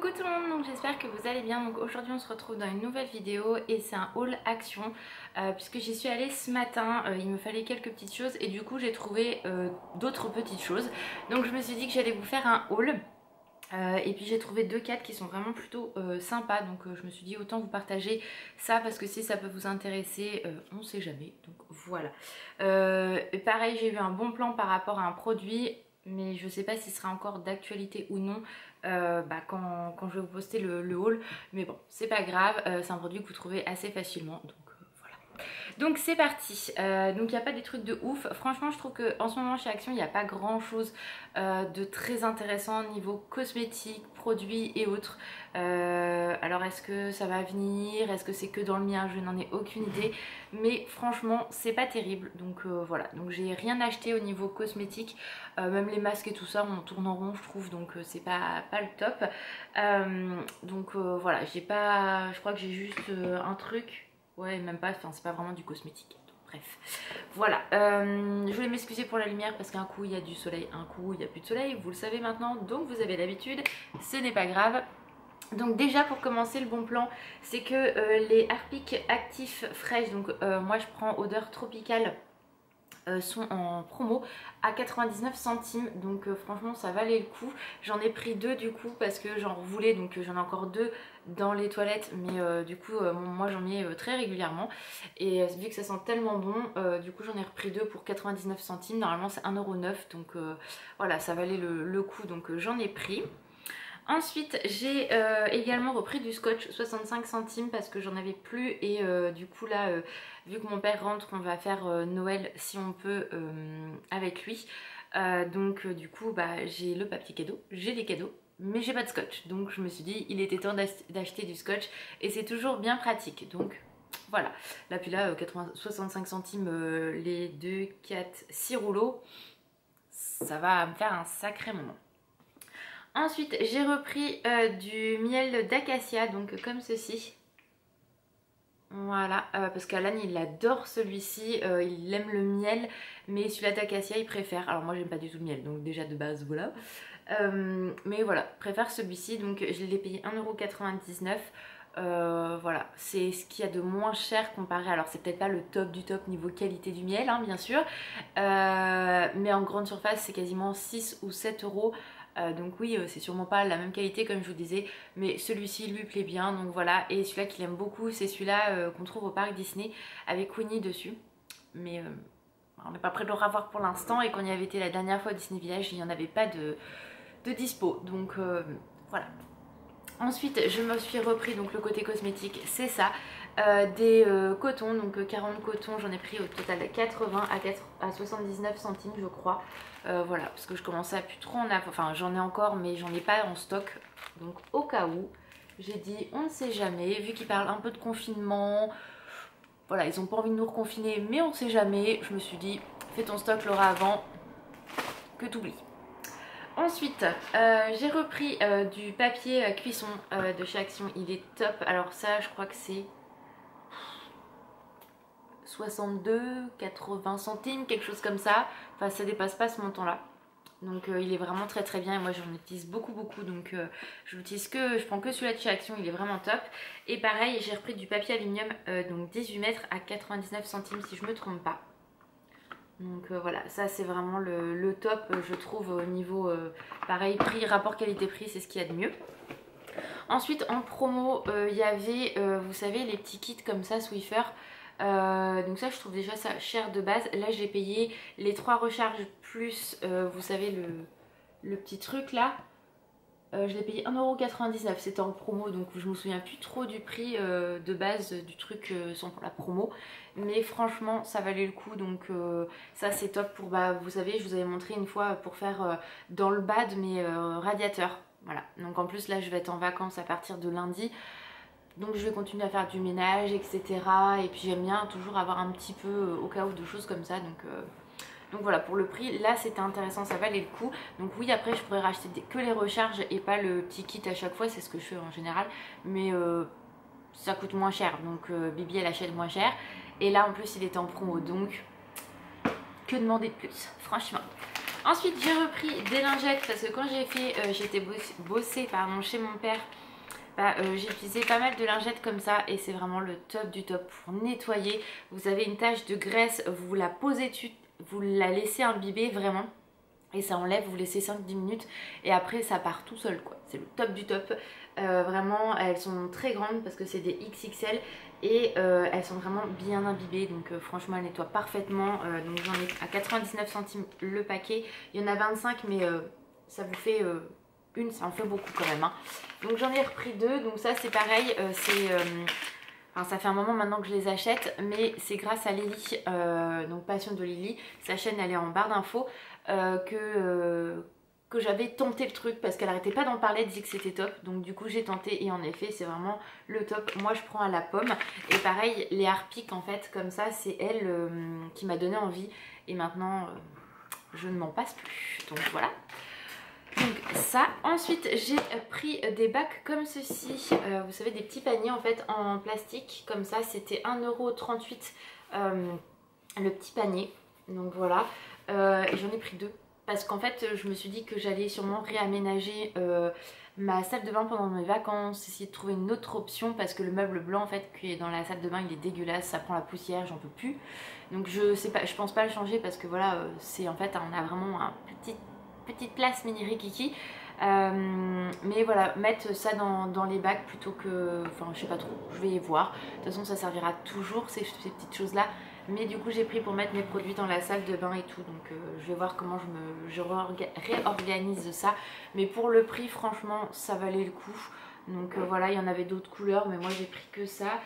Coucou tout le monde, donc j'espère que vous allez bien. Donc aujourd'hui on se retrouve dans une nouvelle vidéo et c'est un haul action puisque j'y suis allée ce matin, il me fallait quelques petites choses et du coup j'ai trouvé d'autres petites choses. Donc je me suis dit que j'allais vous faire un haul. Et puis j'ai trouvé deux cadres qui sont vraiment plutôt sympas, donc je me suis dit autant vous partager ça parce que si ça peut vous intéresser, on sait jamais, donc voilà. Et pareil, j'ai eu un bon plan par rapport à un produit, mais je sais pas s'il sera encore d'actualité ou non quand je vais vous poster le haul, mais bon c'est pas grave, c'est un produit que vous trouvez assez facilement, donc voilà. Donc c'est parti. Donc il n'y a pas des trucs de ouf. Franchement je trouve qu'en ce moment chez Action il n'y a pas grand chose de très intéressant niveau cosmétique, produits et autres. Alors est-ce que ça va venir? Est-ce que c'est que dans le mien? Je n'en ai aucune idée. Mais franchement c'est pas terrible. Donc voilà. Donc j'ai rien acheté au niveau cosmétique. Même les masques et tout ça on tourne en rond je trouve. Donc c'est pas le top. Voilà. J'ai pas. Je crois que j'ai juste un truc. Ouais, même pas, enfin c'est pas vraiment du cosmétique. Bref, voilà. Je voulais m'excuser pour la lumière parce qu'un coup il y a du soleil, un coup il n'y a plus de soleil, vous le savez maintenant, donc vous avez l'habitude, ce n'est pas grave. Donc déjà pour commencer le bon plan, c'est que les Harpic Actif Fresh, donc moi je prends odeur tropicale, sont en promo à 99 centimes, donc franchement ça valait le coup. J'en ai pris deux du coup parce que j'en voulais, donc j'en ai encore deux dans les toilettes, mais du coup moi j'en mets très régulièrement et vu que ça sent tellement bon, du coup j'en ai repris deux pour 99 centimes. Normalement c'est 1,09 €, donc voilà, ça valait le coup, donc j'en ai pris. Ensuite j'ai également repris du scotch 65 centimes parce que j'en avais plus et du coup là vu que mon père rentre on va faire Noël si on peut avec lui, du coup j'ai le papier cadeau, j'ai les cadeaux mais j'ai pas de scotch, donc je me suis dit il était temps d'acheter du scotch et c'est toujours bien pratique, donc voilà. Là puis là 65 centimes les 2, 4, 6 rouleaux, ça va me faire un sacré moment. Ensuite j'ai repris du miel d'acacia, donc comme ceci. Voilà, parce qu'Alan il adore celui-ci, il aime le miel, mais celui-là d'acacia il préfère. Alors moi j'aime pas du tout le miel, donc déjà de base voilà. Mais voilà, préfère celui-ci, donc je l'ai payé 1,99 €. Voilà, c'est ce qu'il y a de moins cher comparé, alors c'est peut-être pas le top du top niveau qualité du miel hein, bien sûr, mais en grande surface c'est quasiment 6 ou 7 €. Donc oui c'est sûrement pas la même qualité comme je vous disais, mais celui-ci lui plaît bien, donc voilà. Et celui-là qu'il aime beaucoup c'est celui-là qu'on trouve au parc Disney avec Winnie dessus, mais on n'est pas prêt de le revoir pour l'instant, et quand il y avait été la dernière fois au Disney Village il n'y en avait pas de dispo, donc voilà. Ensuite je me suis repris, donc le côté cosmétique c'est ça, des cotons, donc 40 cotons, j'en ai pris au total 80 à 79 centimes je crois. Voilà, parce que je commençais à plus trop en avoir, enfin j'en ai encore mais j'en ai pas en stock, donc au cas où j'ai dit on ne sait jamais, vu qu'ils parlent un peu de confinement, voilà ils ont pas envie de nous reconfiner mais on ne sait jamais, je me suis dit fais ton stock Laura avant que t'oublies. Ensuite j'ai repris du papier cuisson de chez Action, il est top. Alors ça je crois que c'est 62, 80 centimes, quelque chose comme ça. Enfin ça dépasse pas ce montant là. Donc il est vraiment très très bien et moi j'en utilise beaucoup donc je l'utilise je prends que celui-là de chez Action, il est vraiment top. Et pareil j'ai repris du papier aluminium, donc 18 mètres à 99 centimes si je me trompe pas. Donc voilà, ça c'est vraiment le top je trouve au niveau pareil prix, rapport qualité-prix, c'est ce qu'il y a de mieux. Ensuite en promo il y avait vous savez les petits kits comme ça Swiffer, donc ça je trouve déjà ça cher de base. Là j'ai payé les 3 recharges plus vous savez le petit truc là, je l'ai payé 1,99 €, c'était en promo, donc je me souviens plus trop du prix de base du truc sans pour la promo, mais franchement ça valait le coup, donc ça c'est top pour, vous savez je vous avais montré une fois pour faire dans le bas de mes radiateurs, voilà. Donc en plus là je vais être en vacances à partir de lundi, donc je vais continuer à faire du ménage etc, et puis j'aime bien toujours avoir un petit peu au cas où de choses comme ça, donc voilà, pour le prix, là c'était intéressant, ça valait le coup. Donc oui, après je pourrais racheter que les recharges et pas le petit kit à chaque fois, c'est ce que je fais en général. Mais ça coûte moins cher, donc Bibi elle achète moins cher. Et là en plus il était en promo, donc que demander de plus, franchement. Ensuite j'ai repris des lingettes parce que quand j'étais bossée pardon, chez mon père, j'ai utilisé pas mal de lingettes comme ça et c'est vraiment le top du top pour nettoyer. Vous avez une tache de graisse, vous la posez dessus, vous la laissez imbiber vraiment. Et ça enlève, vous laissez 5-10 minutes et après ça part tout seul quoi. C'est le top du top. Vraiment elles sont très grandes parce que c'est des XXL et elles sont vraiment bien imbibées. Donc franchement elles nettoient parfaitement. Donc j'en ai à 99 centimes le paquet. Il y en a 25 mais ça vous fait ça en fait beaucoup quand même. Hein. Donc j'en ai repris 2. Donc ça c'est pareil. Enfin, ça fait un moment maintenant que je les achète, mais c'est grâce à Lily, donc Passion de Lily, sa chaîne elle est en barre d'infos, que j'avais tenté le truc parce qu'elle arrêtait pas d'en parler, elle disait que c'était top, donc du coup j'ai tenté et en effet c'est vraiment le top. Moi je prends à la pomme et pareil les harpiques en fait comme ça c'est elle qui m'a donné envie et maintenant je ne m'en passe plus, donc voilà. Donc ça, ensuite j'ai pris des bacs comme ceci, vous savez des petits paniers en fait en plastique comme ça, c'était 1,38 € le petit panier, donc voilà, et j'en ai pris 2 parce qu'en fait je me suis dit que j'allais sûrement réaménager ma salle de bain pendant mes vacances, essayer de trouver une autre option parce que le meuble blanc en fait qui est dans la salle de bain il est dégueulasse, ça prend la poussière, j'en peux plus, donc je sais pas, je pense pas le changer parce que voilà c'est en fait on a vraiment un petite place mini rikiki, mais voilà mettre ça dans les bacs plutôt que, enfin je sais pas trop, je vais y voir, de toute façon ça servira toujours ces petites choses là, mais du coup j'ai pris pour mettre mes produits dans la salle de bain et tout, donc je vais voir comment je réorganise ça, mais pour le prix franchement ça valait le coup, donc voilà il y en avait d'autres couleurs mais moi j'ai pris que ça.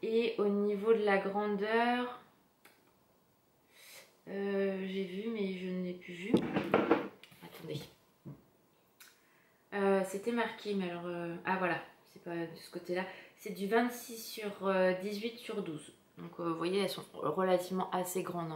Et au niveau de la grandeur j'ai vu mais je ne l'ai plus vu. Attendez. C'était marqué, mais alors... ah voilà, c'est pas de ce côté-là. C'est du 26 sur 18 sur 12. Donc vous voyez, elles sont relativement assez grandes.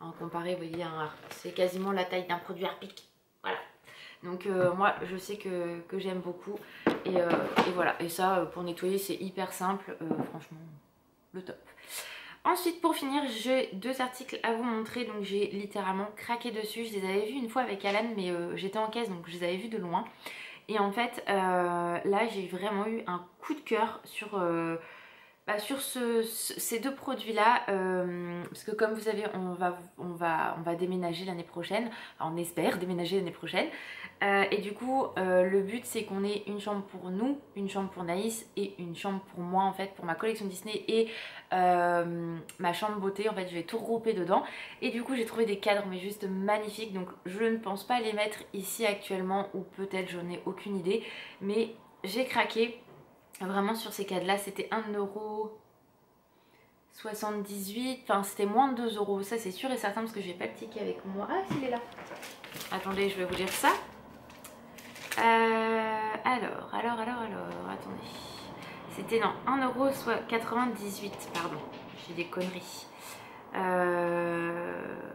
Hein, comparé, vous voyez, c'est quasiment la taille d'un produit Harpic. Voilà. Donc moi, je sais que j'aime beaucoup. Et voilà. Et ça, pour nettoyer, c'est hyper simple. Franchement, le top. Ensuite pour finir j'ai 2 articles à vous montrer, donc j'ai littéralement craqué dessus, je les avais vus une fois avec Alan mais j'étais en caisse donc je les avais vus de loin et en fait là j'ai vraiment eu un coup de cœur sur ces 2 produits là parce que comme vous savez on va déménager l'année prochaine, enfin, on espère déménager l'année prochaine et du coup le but c'est qu'on ait une chambre pour nous, une chambre pour Naïs et une chambre pour moi en fait pour ma collection Disney et ma chambre beauté, en fait je vais tout regrouper dedans et du coup j'ai trouvé des cadres mais juste magnifiques, donc je ne pense pas les mettre ici actuellement ou peut-être, j'en ai aucune idée, mais j'ai craqué vraiment sur ces cadres là. C'était 1,78 €, enfin c'était moins de 2 €, ça c'est sûr et certain parce que j'ai pas le ticket avec moi. Ah s'il est là, attendez je vais vous dire ça. Alors, attendez. C'était non, 1,98 €, pardon, j'ai des conneries.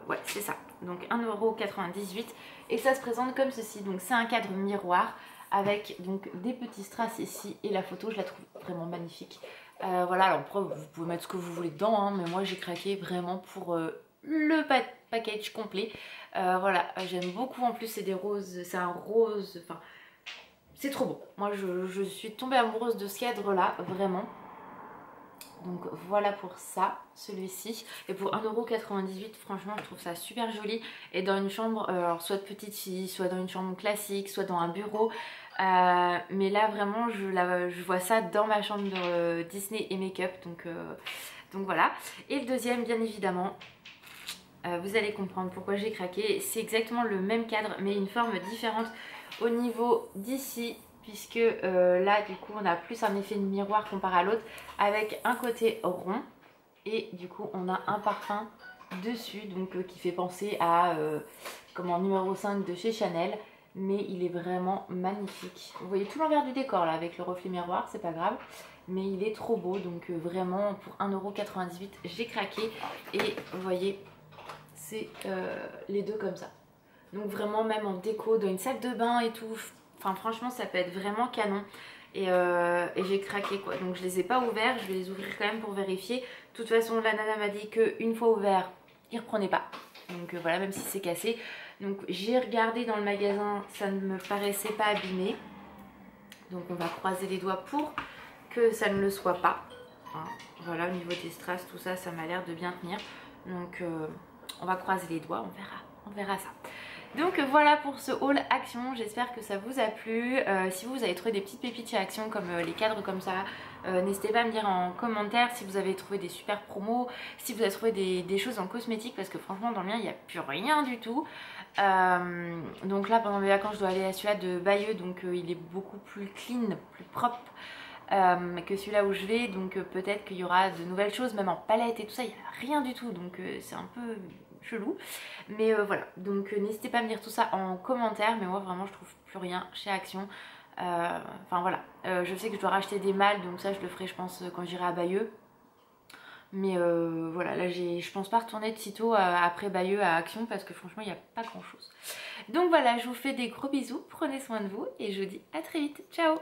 Ouais, c'est ça. Donc 1,98 € et ça se présente comme ceci. Donc c'est un cadre miroir avec donc des petits strass ici et la photo, je la trouve vraiment magnifique. Voilà, alors vous pouvez mettre ce que vous voulez dedans, hein, mais moi j'ai craqué vraiment pour le package complet. Voilà, j'aime beaucoup, en plus c'est des roses, c'est un rose, enfin c'est trop beau. Moi je suis tombée amoureuse de ce cadre là, vraiment. Donc voilà pour ça, celui-ci. Et pour 1,98 €, franchement je trouve ça super joli. Et dans une chambre, alors soit de petite fille, soit dans une chambre classique, soit dans un bureau. Mais là vraiment je vois ça dans ma chambre de Disney et make-up. Donc voilà. Et le deuxième bien évidemment, vous allez comprendre pourquoi j'ai craqué. C'est exactement le même cadre mais une forme différente au niveau d'ici. Puisque là du coup on a plus un effet de miroir comparé à l'autre avec un côté rond et du coup on a un parfum dessus donc qui fait penser à comment, numéro 5 de chez Chanel, mais il est vraiment magnifique. Vous voyez tout l'envers du décor là avec le reflet miroir, c'est pas grave, mais il est trop beau. Donc vraiment pour 1,98 € j'ai craqué et vous voyez c'est les deux comme ça. Donc vraiment même en déco dans une salle de bain et tout. Enfin franchement ça peut être vraiment canon et j'ai craqué quoi. Donc je les ai pas ouverts, je vais les ouvrir quand même pour vérifier. De toute façon la nana m'a dit qu'une fois ouvert il reprenait pas. Donc voilà, même si c'est cassé. Donc j'ai regardé dans le magasin, ça ne me paraissait pas abîmé. Donc on va croiser les doigts pour que ça ne le soit pas. Hein, voilà, au niveau des strass, tout ça, ça m'a l'air de bien tenir. Donc on va croiser les doigts, on verra ça. Donc voilà pour ce haul Action, j'espère que ça vous a plu. Si vous avez trouvé des petites pépites chez Action comme les cadres comme ça, n'hésitez pas à me dire en commentaire si vous avez trouvé des super promos, si vous avez trouvé des choses en cosmétique, parce que franchement dans le mien il n'y a plus rien du tout. Donc là pendant mes vacances je dois aller à Suade de Bayeux, donc il est beaucoup plus clean, plus propre que celui-là où je vais, donc peut-être qu'il y aura de nouvelles choses, même en palette et tout ça, il n'y a rien du tout, donc c'est un peu chelou. Mais voilà, donc n'hésitez pas à me dire tout ça en commentaire, mais moi vraiment je trouve plus rien chez Action. Enfin voilà, je sais que je dois racheter des malles, donc ça je le ferai je pense quand j'irai à Bayeux. Mais voilà, là je pense pas retourner de sitôt après Bayeux à Action parce que franchement il n'y a pas grand chose. Donc voilà, je vous fais des gros bisous, prenez soin de vous et je vous dis à très vite, ciao!